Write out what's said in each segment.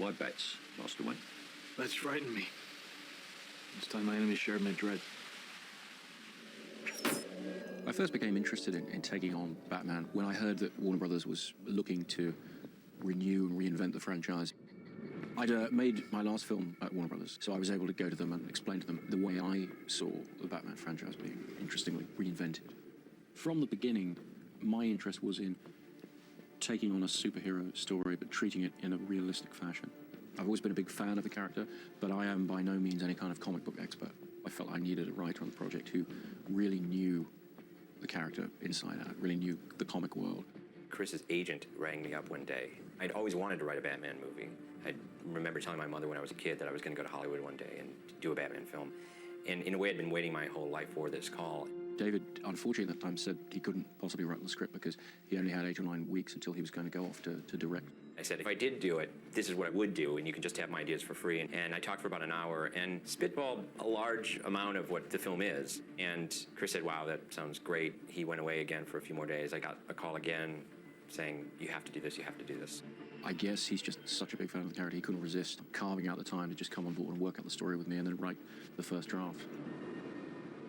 Why bats, Master Wayne? Bats frighten me. It's time my enemies shared my dread. I first became interested in taking on Batman when I heard that Warner Brothers was looking to renew and reinvent the franchise. I'd made my last film at Warner Brothers, so I was able to go to them and explain to them the way I saw the Batman franchise being interestingly reinvented. From the beginning, my interest was in taking on a superhero story but treating it in a realistic fashion. I've always been a big fan of the character, but I am by no means any kind of comic book expert. I felt I needed a writer on the project who really knew the character inside out, really knew the comic world. Chris's agent rang me up one day. I'd always wanted to write a Batman movie. I remember telling my mother when I was a kid that I was going to go to Hollywood one day and do a Batman film. And in a way, I'd been waiting my whole life for this call. David, unfortunately, at that time said he couldn't possibly write the script because he only had 8 or 9 weeks until he was going to go off to direct. I said, if I did do it, this is what I would do, and you can just have my ideas for free. And I talked for about an hour and spitballed a large amount of what the film is. And Chris said, wow, that sounds great. He went away again for a few more days. I got a call again saying, you have to do this, you have to do this. I guess he's just such a big fan of the character, he couldn't resist carving out the time to just come on board and work out the story with me and then write the first draft.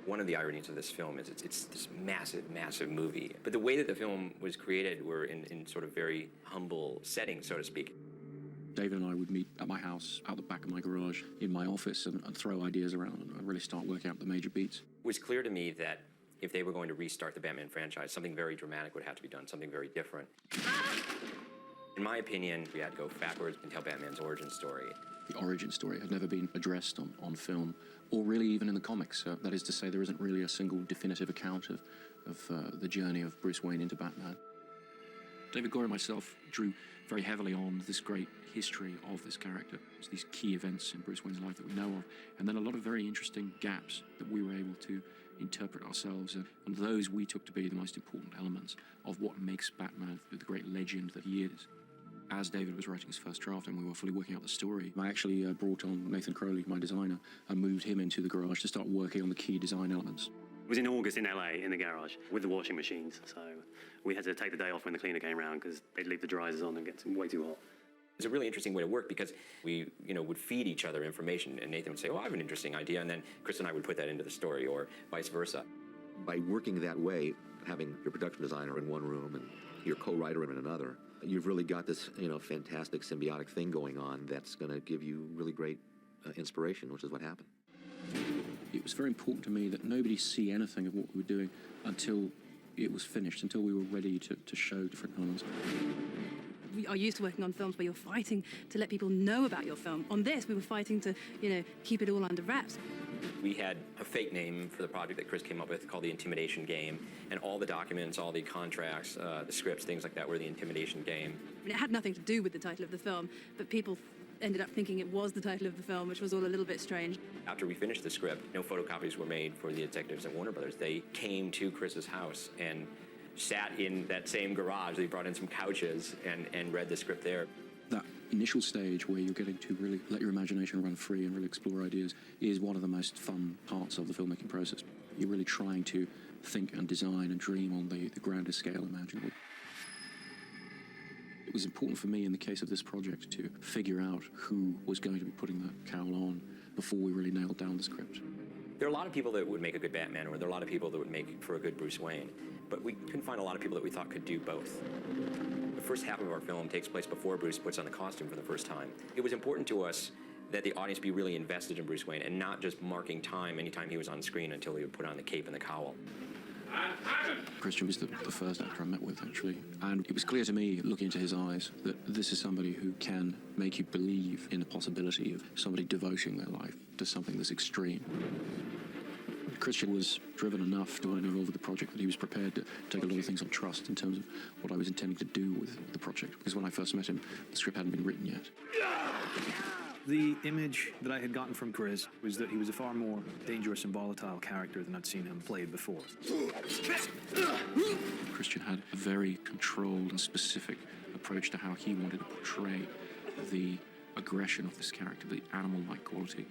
One of the ironies of this film is it's this massive, massive movie. But the way that the film was created were in sort of very humble settings, so to speak. David and I would meet at my house, out the back of my garage, in my office, and throw ideas around and really start working out the major beats. It was clear to me that if they were going to restart the Batman franchise, something very dramatic would have to be done, something very different. In my opinion, we had to go backwards and tell Batman's origin story. The origin story had never been addressed on film, or really even in the comics. That is to say, there isn't really a single definitive account of the journey of Bruce Wayne into Batman. David Gore and myself drew very heavily on this great history of this character. It's these key events in Bruce Wayne's life that we know of, and then a lot of very interesting gaps that we were able to interpret ourselves, and those we took to be the most important elements of what makes Batman the great legend that he is. As David was writing his first draft and we were fully working out the story, I actually brought on Nathan Crowley, my designer, and moved him into the garage to start working on the key design elements. It was in August in LA, in the garage, with the washing machines, so we had to take the day off when the cleaner came around because they'd leave the dryers on and get way too hot. It's a really interesting way to work because we, would feed each other information, and Nathan would say, oh, I have an interesting idea, and then Chris and I would put that into the story, or vice versa. By working that way, having your production designer in one room and your co-writer in another, you've really got this, fantastic symbiotic thing going on that's going to give you really great inspiration, which is what happened. It was very important to me that nobody see anything of what we were doing until it was finished, until we were ready to show different elements. We are used to working on films where you're fighting to let people know about your film. On this, we were fighting to, keep it all under wraps. We had a fake name for the project that Chris came up with called the Intimidation Game, and all the documents, all the contracts, the scripts, things like that were the Intimidation Game. I mean, it had nothing to do with the title of the film, but people ended up thinking it was the title of the film, which was all a little bit strange. After we finished the script, no photocopies were made for the executives at Warner Brothers. They came to Chris's house and sat in that same garage. They brought in some couches and read the script there. That initial stage where you're getting to really let your imagination run free and really explore ideas is one of the most fun parts of the filmmaking process. You're really trying to think and design and dream on the grandest scale imaginable. It was important for me in the case of this project to figure out who was going to be putting that cowl on before we really nailed down the script. There are a lot of people that would make a good Batman, or there are a lot of people that would make for a good Bruce Wayne, but we couldn't find a lot of people that we thought could do both. The first half of our film takes place before Bruce puts on the costume for the first time. It was important to us that the audience be really invested in Bruce Wayne and not just marking time anytime he was on screen until he would put on the cape and the cowl. Christian was the first actor I met with, actually, and it was clear to me, looking into his eyes, that this is somebody who can make you believe in the possibility of somebody devoting their life to something that's extreme. Christian was driven enough to want to go over the project that he was prepared to take a lot of things on trust in terms of what I was intending to do with the project, because when I first met him, the script hadn't been written yet. The image that I had gotten from Chris was that he was a far more dangerous and volatile character than I'd seen him played before. Christian had a very controlled and specific approach to how he wanted to portray the aggression of this character, the animal-like quality.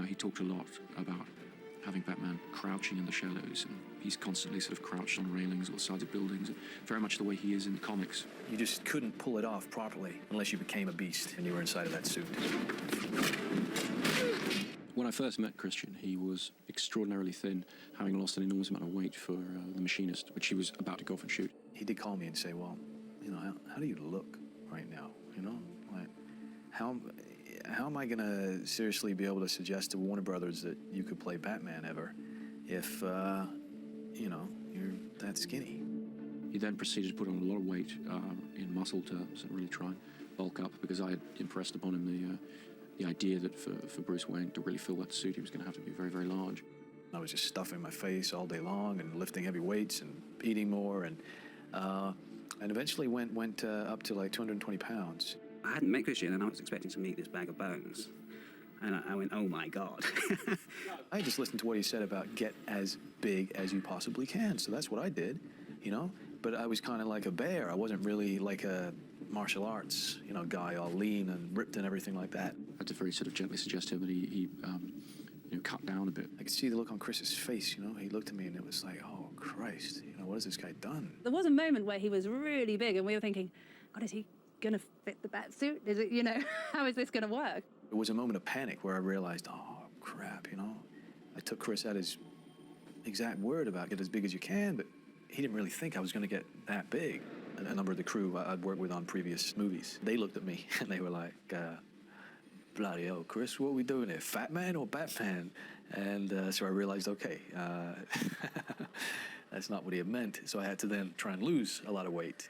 He talked a lot about having Batman crouching in the shadows, and He's constantly sort of crouched on railings or the sides of buildings, very much the way he is in the comics. You just couldn't pull it off properly unless you became a beast and you were inside of that suit. When I first met Christian, he was extraordinarily thin, having lost an enormous amount of weight for The Machinist, which he was about to go off and shoot. He did call me and say, well, you know, how do you look right now? You know, like, how am I going to seriously be able to suggest to Warner Brothers that you could play Batman ever if, you know, you're that skinny? He then proceeded to put on a lot of weight in muscle terms and really try and bulk up, because I had impressed upon him the idea that for Bruce Wayne to really fill that suit, he was going to have to be very, very large. I was just stuffing my face all day long and lifting heavy weights and eating more, and eventually went up to like 220 pounds. I hadn't met Christian, and I was expecting to meet this bag of bones. And I went, oh my God. I just listened to what he said about get as big as you possibly can. So that's what I did, you know? But I was kind of like a bear. I wasn't really like a martial arts, you know, guy all lean and ripped and everything like that. I had to very sort of gently suggest to him that he you know, cut down a bit. I could see the look on Chris's face, you know? He looked at me and it was like, oh, Christ, you know, what has this guy done? There was a moment where he was really big and we were thinking, God, is he going to fit the bat suit? Is it, you know, how is this going to work? It was a moment of panic where I realized, oh, crap, you know? I took Chris at his exact word about get as big as you can, but he didn't really think I was going to get that big. A number of the crew I'd worked with on previous movies, they looked at me and they were like, bloody hell, Chris, what are we doing here, Fat Man or Batman? And so I realized, okay, that's not what he had meant. So I had to then try and lose a lot of weight.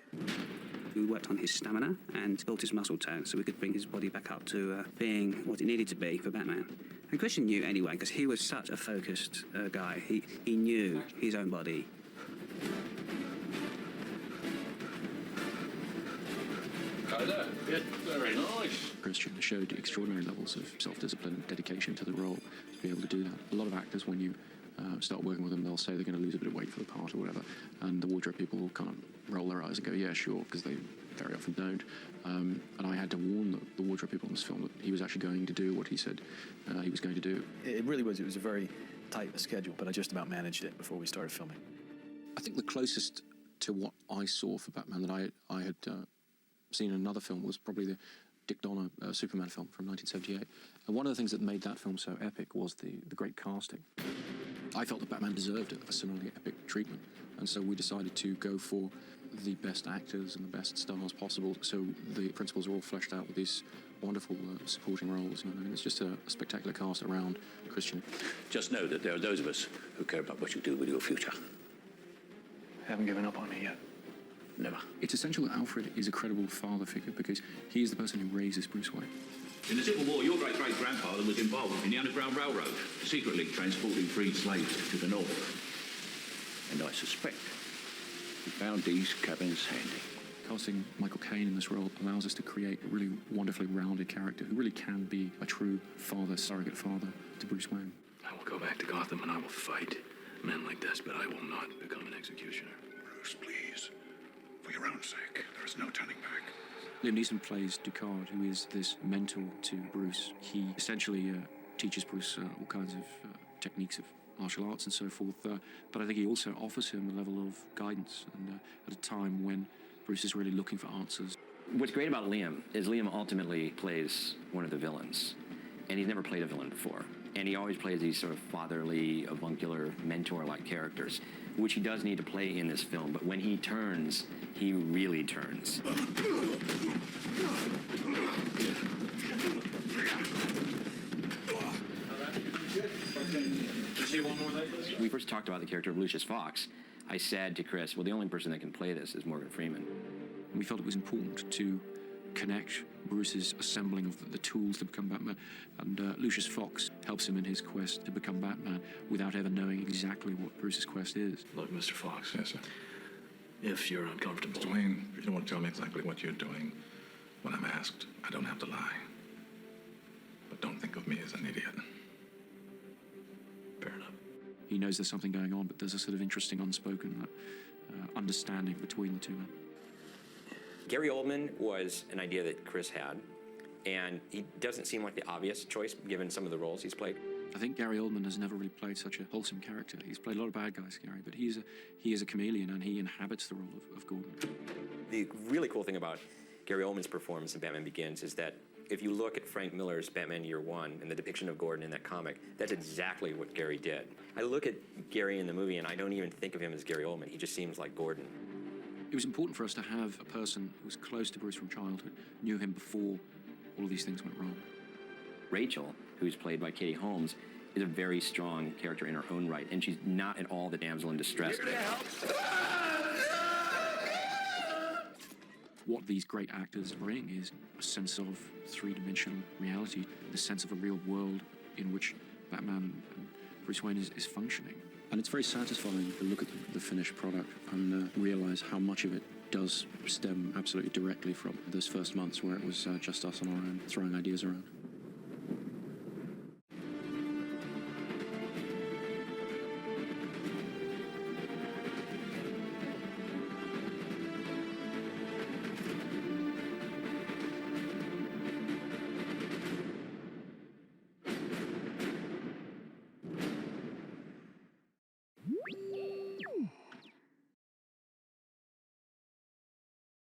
We worked on his stamina and built his muscle tone so we could bring his body back up to being what it needed to be for Batman. And Christian knew anyway, because he was such a focused guy. He knew his own body. Yeah, very nice. Christian showed extraordinary levels of self-discipline and dedication to the role to be able to do that. A lot of actors, when you start working with them, they'll say they're going to lose a bit of weight for the part or whatever, and the wardrobe people will kind of roll their eyes and go, yeah, sure, because they very often don't. And I had to warn the wardrobe people in this film that he was actually going to do what he said he was going to do. It really was. It was a very tight schedule, but I just about managed it before we started filming. I think the closest to what I saw for Batman that I had seen in another film was probably the Dick Donner Superman film from 1978. And one of the things that made that film so epic was the great casting. I felt that Batman deserved a similarly epic treatment, and so we decided to go for the best actors and the best stars possible, so the principals are all fleshed out with these wonderful supporting roles. You know, and it's just a spectacular cast around Christian. Just know that there are those of us who care about what you do with your future. Haven't given up on me yet. Never. It's essential that Alfred is a credible father figure because he is the person who raises Bruce Wayne. In the Civil War, your great-great-grandfather was involved in the Underground Railroad, secretly transporting freed slaves to the north. And I suspect he found these cabins handy. Casting Michael Caine in this role allows us to create a really wonderfully rounded character who really can be a true father, surrogate father to Bruce Wayne. I will go back to Gotham and I will fight men like this, but I will not become an executioner. Bruce, please. For your own sake, there is no turning back. Liam Neeson plays Ducard, who is this mentor to Bruce. He essentially teaches Bruce all kinds of techniques of martial arts and so forth, but I think he also offers him a level of guidance, and at a time when Bruce is really looking for answers. What's great about Liam is Liam ultimately plays one of the villains, and he's never played a villain before. And he always plays these sort of fatherly, avuncular, mentor-like characters, which he does need to play in this film. But when he turns, he really turns. We first talked about the character of Lucius Fox. I said to Chris, well, the only person that can play this is Morgan Freeman. We felt it was important to connect Bruce's assembling of the tools to become Batman, and Lucius Fox helps him in his quest to become Batman without ever knowing exactly what Bruce's quest is. Look, Mr. Fox. Yes, sir. If you're uncomfortable. Mr. Wayne, if you don't want to tell me exactly what you're doing when I'm asked, I don't have to lie. But don't think of me as an idiot. Fair enough. He knows there's something going on, but there's a sort of interesting unspoken understanding between the two men. Gary Oldman was an idea that Chris had, and he doesn't seem like the obvious choice given some of the roles he's played. I think Gary Oldman has never really played such a wholesome character. He's played a lot of bad guys, Gary, but he is a chameleon, and he inhabits the role of Gordon. The really cool thing about Gary Oldman's performance in Batman Begins is that if you look at Frank Miller's Batman Year One and the depiction of Gordon in that comic, that's exactly what Gary did. I look at Gary in the movie and I don't even think of him as Gary Oldman. He just seems like Gordon. It was important for us to have a person who was close to Bruce from childhood, knew him before all of these things went wrong. Rachel, who's played by Katie Holmes, is a very strong character in her own right, and she's not at all the damsel in distress. What these great actors bring is a sense of three-dimensional reality, the sense of a real world in which Batman and Bruce Wayne is functioning. And it's very satisfying to look at the finished product and realize how much of it does stem absolutely directly from those first months where it was just us on our own throwing ideas around.